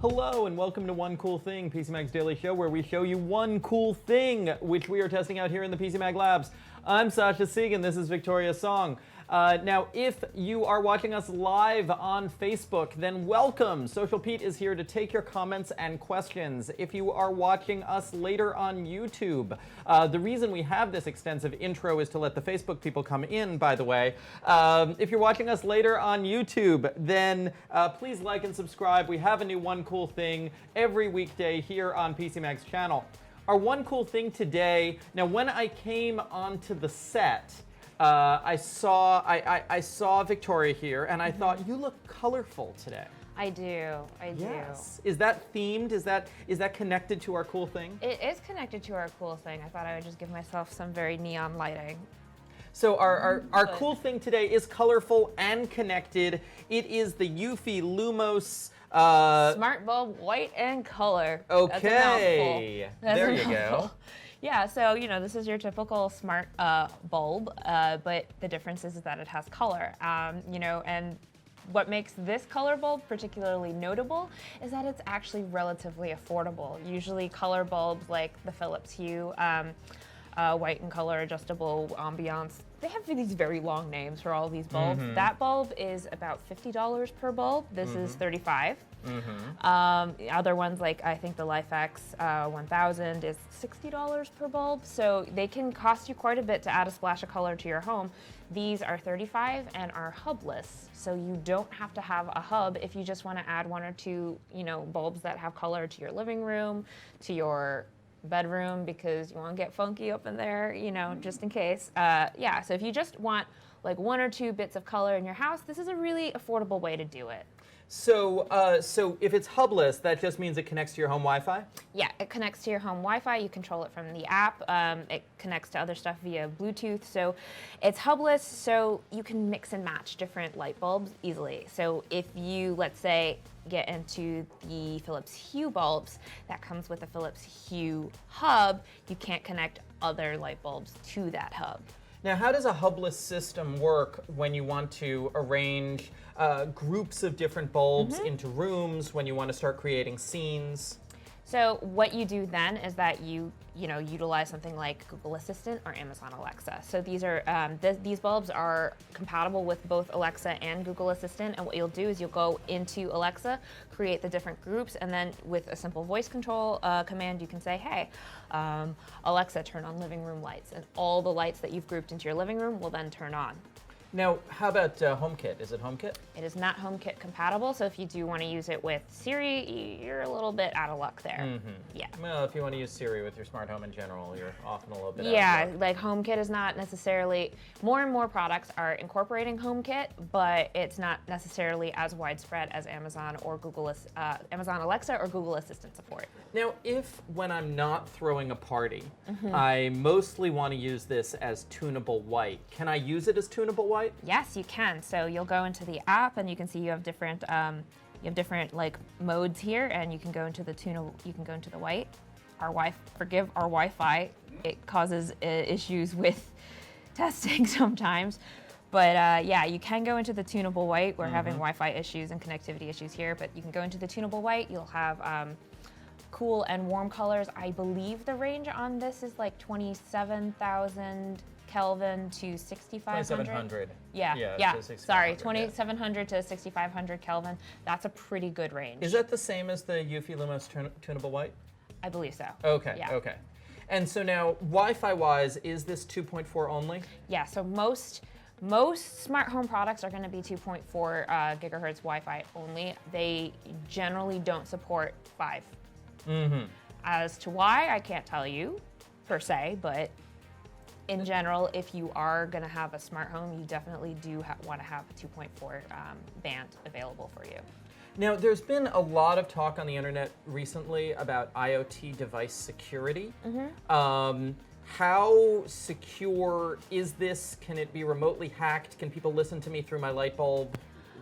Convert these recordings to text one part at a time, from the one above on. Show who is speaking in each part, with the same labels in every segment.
Speaker 1: Hello and welcome to One Cool Thing, PC Mag's daily show where we show you one cool thing, which we are testing out here in the PC Mag Labs. I'm Sasha Sieg and this is Victoria Song. Now, if you are watching us live on Facebook, then welcome. Social Pete is here to take your comments and questions. If you are watching us later on YouTube, the reason we have this extensive intro is to let the Facebook people come in, by the way. If you're watching us later on YouTube, then please like and subscribe. We have a new One Cool Thing every weekday here on PC Mag's channel. Our One Cool Thing today, now when I came onto the set, I saw Victoria here, and I thought, you look colorful today.
Speaker 2: I do.
Speaker 1: Yes. Is that themed? Is that connected to our cool thing?
Speaker 2: It is connected to our cool thing. I thought I would just give myself some very neon lighting.
Speaker 1: So our cool thing today is colorful and connected. It is the Eufy Lumos
Speaker 2: Smart Bulb White and Color.
Speaker 1: Okay.
Speaker 2: That's
Speaker 1: there
Speaker 2: a
Speaker 1: you
Speaker 2: mouthful.
Speaker 1: go.
Speaker 2: Yeah, so this is your typical smart bulb, but the difference is that it has color. And what makes this color bulb particularly notable is that it's actually relatively affordable. Usually color bulbs like the Philips Hue, white and color adjustable ambiance, they have these very long names for all these bulbs. That bulb is about $50 per bulb. This is $35. Other ones, like I think the LifeX 1000 is $60 per bulb. So they can cost you quite a bit to add a splash of color to your home. These are $35 and are hubless. So you don't have to have a hub if you just want to add one or two, bulbs that have color to your living room, to your bedroom, because you want to get funky up in there, just in case. So if you just want like one or two bits of color in your house, this is a really affordable way to do it.
Speaker 1: So if it's hubless, that just means it connects to your home Wi-Fi?
Speaker 2: Yeah, it connects to your home Wi-Fi. You control it from the app. It connects to other stuff via Bluetooth. So it's hubless, so you can mix and match different light bulbs easily. So if you, let's say, get into the Philips Hue bulbs, that comes with a Philips Hue hub, you can't connect other light bulbs to that hub.
Speaker 1: Now, how does a hubless system work when you want to arrange groups of different bulbs into rooms, when you want to start creating scenes?
Speaker 2: So what you do then is that you utilize something like Google Assistant or Amazon Alexa. So these are these bulbs are compatible with both Alexa and Google Assistant. And what you'll do is you'll go into Alexa, create the different groups, and then with a simple voice control command, you can say, "Hey, Alexa, turn on living room lights," and all the lights that you've grouped into your living room will then turn on.
Speaker 1: Now, how about HomeKit? Is it HomeKit?
Speaker 2: It is not HomeKit compatible, so if you do want to use it with Siri, you're a little bit out of luck there. Yeah.
Speaker 1: Well, if you want to use Siri with your smart home in general, you're often a little bit
Speaker 2: out
Speaker 1: of luck.
Speaker 2: Like HomeKit is not necessarily, more and more products are incorporating HomeKit, but it's not necessarily as widespread as Amazon or Amazon Alexa or Google Assistant support.
Speaker 1: Now, if when I'm not throwing a party, I mostly want to use this as Tunable White, can I use it as Tunable White?
Speaker 2: Yes, you can. So you'll go into the app and you can see you have different like modes here, and you can go into the the white. Our Wi-Fi, it causes issues with testing sometimes. But you can go into the tunable white. We're having Wi-Fi issues and connectivity issues here, but you can go into the tunable white. You'll have cool and warm colors. I believe the range on this is like 27,000 Kelvin to 6,500.
Speaker 1: 2700.
Speaker 2: Yeah.
Speaker 1: So
Speaker 2: Sorry, 2,700 to 6,500 Kelvin. That's a pretty good range.
Speaker 1: Is that the same as the Eufy Lumos Tunable White?
Speaker 2: I believe so.
Speaker 1: Okay.
Speaker 2: Yeah.
Speaker 1: Okay. And so now, Wi-Fi wise, is this 2.4 only?
Speaker 2: Yeah. So most smart home products are going to be 2.4 gigahertz Wi-Fi only. They generally don't support 5. As to why, I can't tell you per se, but in general, if you are going to have a smart home, you definitely do want to have a 2.4 band available for you.
Speaker 1: Now, there's been a lot of talk on the internet recently about IoT device security. How secure is this? Can it be remotely hacked? Can people listen to me through my light bulb?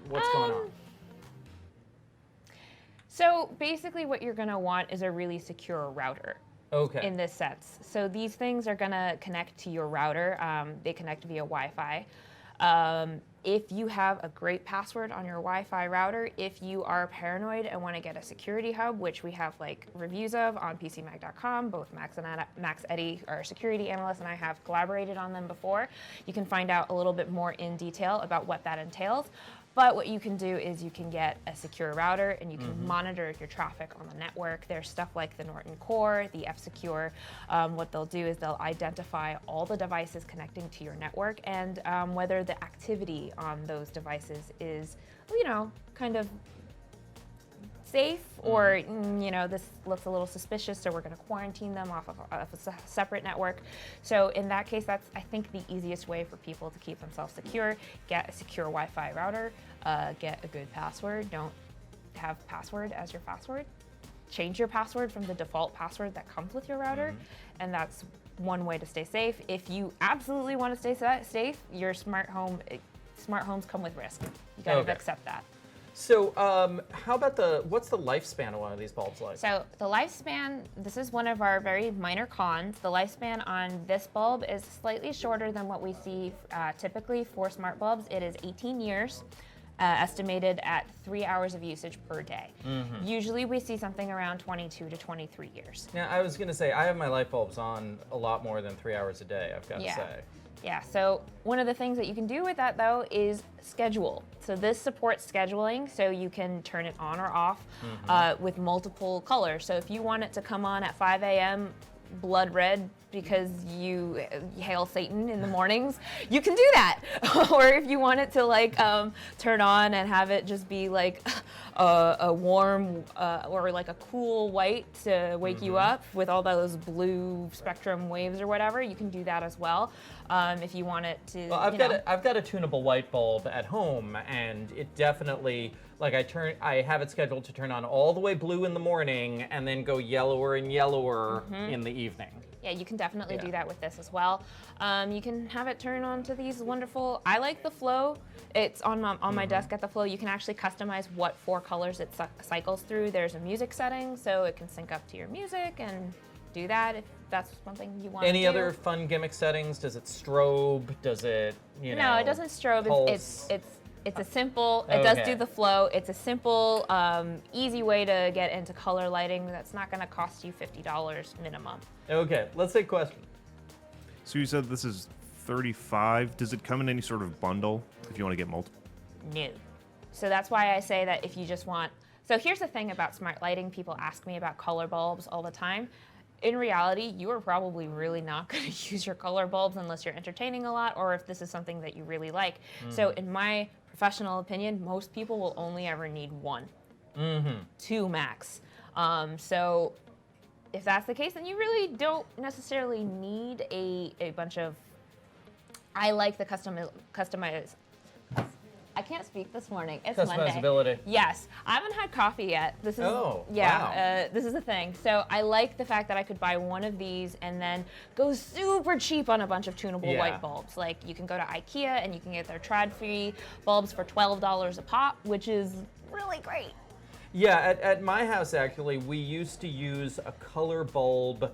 Speaker 1: What's going on?
Speaker 2: So basically what you're going to want is a really secure router.
Speaker 1: Okay.
Speaker 2: In this sense. So these things are going to connect to your router. They connect via Wi-Fi. If you have a great password on your Wi-Fi router, if you are paranoid and want to get a security hub, which we have like reviews of on PCMag.com, both Max Eddy, our security analyst, and I have collaborated on them before, you can find out a little bit more in detail about what that entails. But what you can do is you can get a secure router and you can monitor your traffic on the network. There's stuff like the Norton Core, the F-Secure. What they'll do is they'll identify all the devices connecting to your network and whether the activity on those devices is, you know, kind of safe or, you know, this looks a little suspicious, so we're going to quarantine them off of a separate network. So in that case, that's, I think, the easiest way for people to keep themselves secure. Get a secure Wi-Fi router, get a good password. Don't have password as your password. Change your password from the default password that comes with your router, and that's one way to stay safe. If you absolutely want to stay safe, your smart homes come with risk. You got to accept that.
Speaker 1: So how about what's the lifespan of one of these bulbs like?
Speaker 2: So the lifespan, this is one of our very minor cons. The lifespan on this bulb is slightly shorter than what we see typically for smart bulbs. It is 18 years, estimated at 3 hours of usage per day. Usually we see something around 22 to 23 years.
Speaker 1: Now, I was gonna say, I have my light bulbs on a lot more than 3 hours a day, I've got to say.
Speaker 2: Yeah, so one of the things that you can do with that though is schedule. So this supports scheduling, so you can turn it on or off with multiple colors. So if you want it to come on at 5 a.m. blood red because you hail Satan in the mornings, you can do that. Or if you want it to like turn on and have it just be like a warm or like a cool white to wake you up with all those blue spectrum waves or whatever, you can do that as well. If you want it to,
Speaker 1: well, I've got a tunable white bulb at home, and it definitely, like, I have it scheduled to turn on all the way blue in the morning and then go yellower and yellower in the evening.
Speaker 2: Yeah, you can definitely do that with this as well. You can have it turn on to these wonderful, I like the flow. It's on my desk at the flow. You can actually customize what 4 colors it cycles through. There's a music setting, so it can sync up to your music and do that if that's something you want to do.
Speaker 1: Any other fun gimmick settings? Does it strobe? Does it, you know,
Speaker 2: No, it doesn't strobe.
Speaker 1: Pulse?
Speaker 2: It's a simple, it does do the flow. It's a simple, easy way to get into color lighting that's not gonna cost you $50 minimum.
Speaker 1: Okay, let's take questions.
Speaker 3: So you said this is 35. Does it come in any sort of bundle if you want to get multiple?
Speaker 2: No. So that's why I say that if you just want, so here's the thing about smart lighting. People ask me about color bulbs all the time. In reality, you are probably really not going to use your color bulbs unless you're entertaining a lot or if this is something that you really like. So in my professional opinion, most people will only ever need 1, 2 max. So if that's the case, then you really don't necessarily need a bunch of, I like the customize. I can't speak this morning. It's
Speaker 1: Customizability.
Speaker 2: Monday. Yes, I haven't had coffee yet. This is this is the thing. So I like the fact that I could buy one of these and then go super cheap on a bunch of tunable white bulbs. Like you can go to IKEA and you can get their trad-free bulbs for $12 a pop, which is really great.
Speaker 1: Yeah, at my house actually, we used to use a color bulb.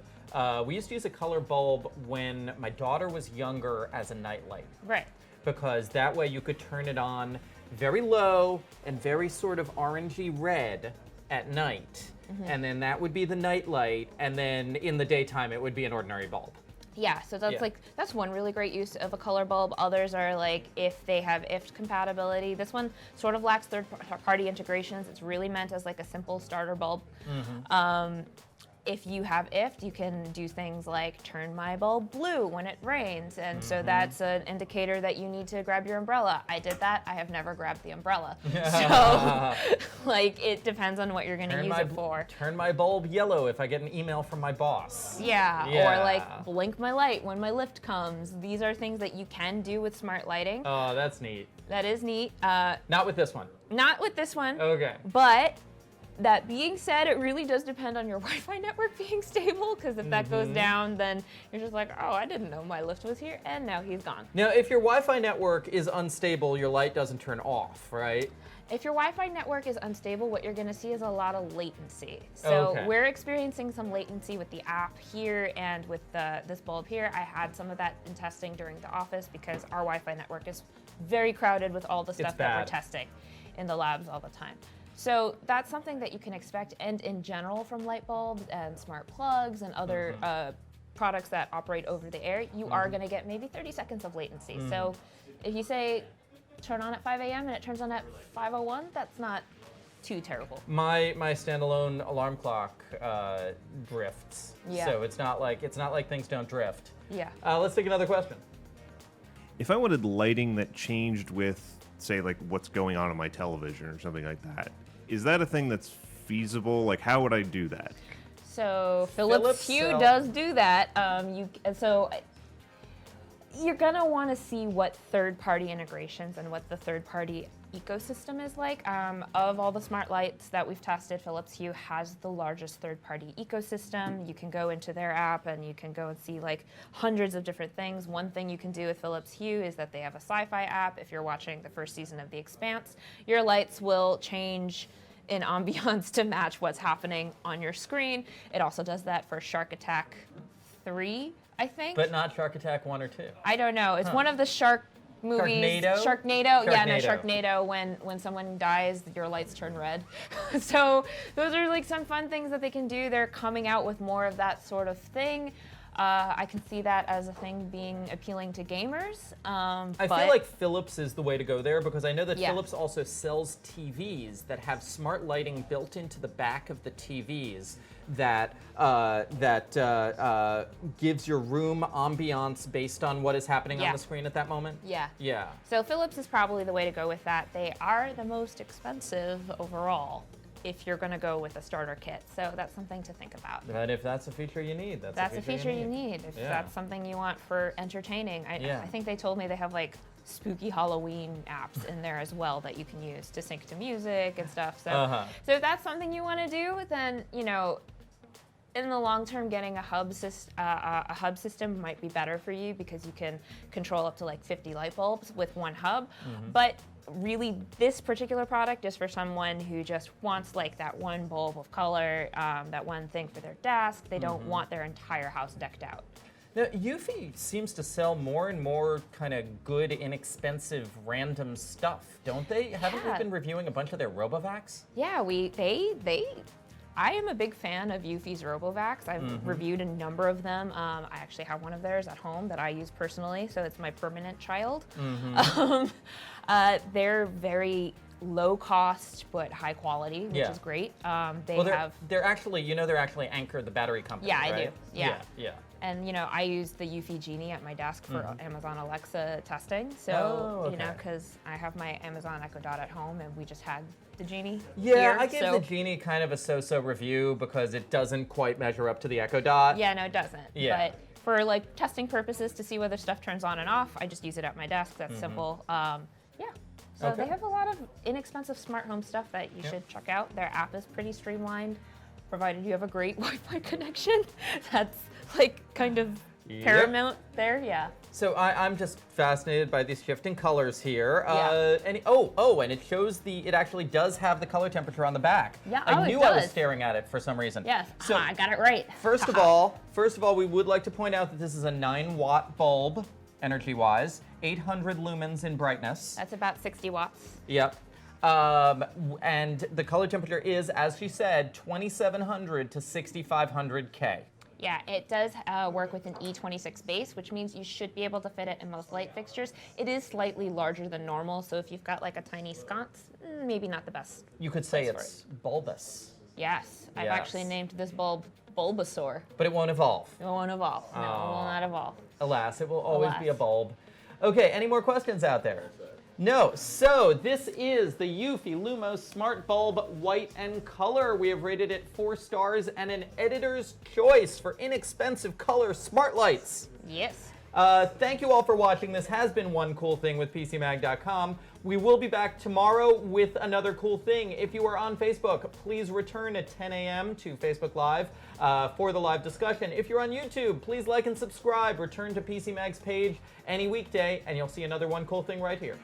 Speaker 1: We used to use a color bulb when my daughter was younger as a nightlight.
Speaker 2: Right.
Speaker 1: Because that way you could turn it on very low and very sort of orangey red at night. And then that would be the night light, and then in the daytime it would be an ordinary bulb.
Speaker 2: Yeah, so that's that's one really great use of a color bulb. Others are like if they have IFT compatibility. This one sort of lacks third-party integrations. It's really meant as like a simple starter bulb. If you have IFT, you can do things like turn my bulb blue when it rains, and so that's an indicator that you need to grab your umbrella. I did that. I have never grabbed the umbrella. So, like, it depends on what you're going to use it for.
Speaker 1: Turn my bulb yellow if I get an email from my boss.
Speaker 2: Yeah, or like blink my light when my lift comes. These are things that you can do with smart lighting.
Speaker 1: Oh, that's neat.
Speaker 2: That is neat.
Speaker 1: Not with this one.
Speaker 2: Not with this one.
Speaker 1: Okay.
Speaker 2: But that being said, it really does depend on your Wi-Fi network being stable, because if that goes down, then you're just like, oh, I didn't know my lift was here, and now he's gone.
Speaker 1: Now, if your Wi-Fi network is unstable, your light doesn't turn off, right?
Speaker 2: If your Wi-Fi network is unstable, what you're going to see is a lot of latency. So we're experiencing some latency with the app here and with this bulb here. I had some of that in testing during the office because our Wi-Fi network is very crowded with all the stuff that we're
Speaker 1: bad.
Speaker 2: testing in the labs all the time. So that's something that you can expect, and in general from light bulbs and smart plugs and other products that operate over the air, you are going to get maybe 30 seconds of latency. So if you say turn on at 5 a.m. and it turns on at 5:01, that's not too terrible.
Speaker 1: My standalone alarm clock drifts.
Speaker 2: Yeah.
Speaker 1: So it's not like things don't drift.
Speaker 2: Yeah.
Speaker 1: Let's take another question.
Speaker 3: If I wanted lighting that changed with, say, like what's going on my television or something like that, is that a thing that's feasible? Like, how would I do that?
Speaker 2: So Philips Hue does do that. You're gonna want to see what third-party integrations and what the third-party ecosystem is like. Of all the smart lights that we've tested, Philips Hue has the largest third-party ecosystem. You can go into their app and you can go and see like hundreds of different things. One thing you can do with Philips Hue is that they have a sci-fi app. If you're watching the first season of The Expanse, your lights will change in ambiance to match what's happening on your screen. It also does that for Shark Attack 3, I think.
Speaker 1: But not Shark Attack 1 or 2.
Speaker 2: I don't know. It's one of the shark movies.
Speaker 1: Sharknado?
Speaker 2: Yeah, no, Sharknado. When someone dies, your lights turn red. So those are like some fun things that they can do. They're coming out with more of that sort of thing. I can see that as a thing being appealing to gamers.
Speaker 1: I feel like Philips is the way to go there because I know that
Speaker 2: Yeah.
Speaker 1: Philips also sells TVs that have smart lighting built into the back of the TVs that gives your room ambiance based on what is happening on the screen at that moment.
Speaker 2: Yeah.
Speaker 1: Yeah.
Speaker 2: So Philips is probably the way to go with that. They are the most expensive overall if you're going to go with a starter kit. So that's something to think about.
Speaker 1: But if that's a feature you need,
Speaker 2: That's a feature you need. If
Speaker 1: Yeah.
Speaker 2: that's something you want for entertaining. I think they told me they have like spooky Halloween apps in there as well that you can use to sync to music and stuff. So, so if that's something you want to do, then, you know, in the long term, getting a hub system might be better for you because you can control up to like 50 light bulbs with one hub. But really, this particular product is for someone who just wants like that one bulb of color, that one thing for their desk. They don't want their entire house decked out.
Speaker 1: Now, Eufy seems to sell more and more kind of good, inexpensive, random stuff, don't they? Haven't we been reviewing a bunch of their RoboVacs?
Speaker 2: Yeah, I am a big fan of Eufy's RoboVacs. I've reviewed a number of them. I actually have one of theirs at home that I use personally, so it's my permanent child. They're very low cost but high quality, which is great.
Speaker 1: They're actually Anchor, the battery company.
Speaker 2: Yeah, I
Speaker 1: right?
Speaker 2: do. Yeah.
Speaker 1: Yeah.
Speaker 2: And you know, I use the Eufy Genie at my desk for Amazon Alexa testing. So you know, because I have my Amazon Echo Dot at home, and we just had the Genie.
Speaker 1: Yeah,
Speaker 2: here,
Speaker 1: I give the Genie kind of a so-so review because it doesn't quite measure up to the Echo Dot.
Speaker 2: Yeah, no, it doesn't.
Speaker 1: Yeah.
Speaker 2: But for like testing purposes to see whether stuff turns on and off, I just use it at my desk. That's simple. Yeah. So they have a lot of inexpensive smart home stuff that you should check out. Their app is pretty streamlined, provided you have a great Wi-Fi connection. That's like kind of paramount there. Yeah.
Speaker 1: So I'm just fascinated by these shifting colors here. And it shows it actually does have the color temperature on the back.
Speaker 2: Yeah,
Speaker 1: I knew I was
Speaker 2: does.
Speaker 1: staring at it for some reason.
Speaker 2: Yes.
Speaker 1: So
Speaker 2: I got it right.
Speaker 1: First of all, we would like to point out that this is a 9-watt bulb, energy-wise, 800 lumens in brightness.
Speaker 2: That's about 60 watts.
Speaker 1: Yep. And the color temperature is, as she said, 2700 to 6500 K.
Speaker 2: Yeah, it does work with an E26 base, which means you should be able to fit it in most light fixtures. It is slightly larger than normal, so if you've got like a tiny sconce, maybe not the best.
Speaker 1: You could say it's bulbous.
Speaker 2: Yes, I've actually named this bulb Bulbasaur.
Speaker 1: But it won't evolve.
Speaker 2: It won't evolve. No, it will not evolve.
Speaker 1: Alas, it will always be a bulb. Okay, any more questions out there? No. So this is the Eufy Lumos Smart Bulb White and Color. We have rated it 4 stars and an editor's choice for inexpensive color smart lights.
Speaker 2: Yes.
Speaker 1: Thank you all for watching. This has been One Cool Thing with PCMag.com. We will be back tomorrow with another cool thing. If you are on Facebook, please return at 10 a.m. to Facebook Live for the live discussion. If you're on YouTube, please like and subscribe. Return to PC Mag's page any weekday, and you'll see another One Cool Thing right here.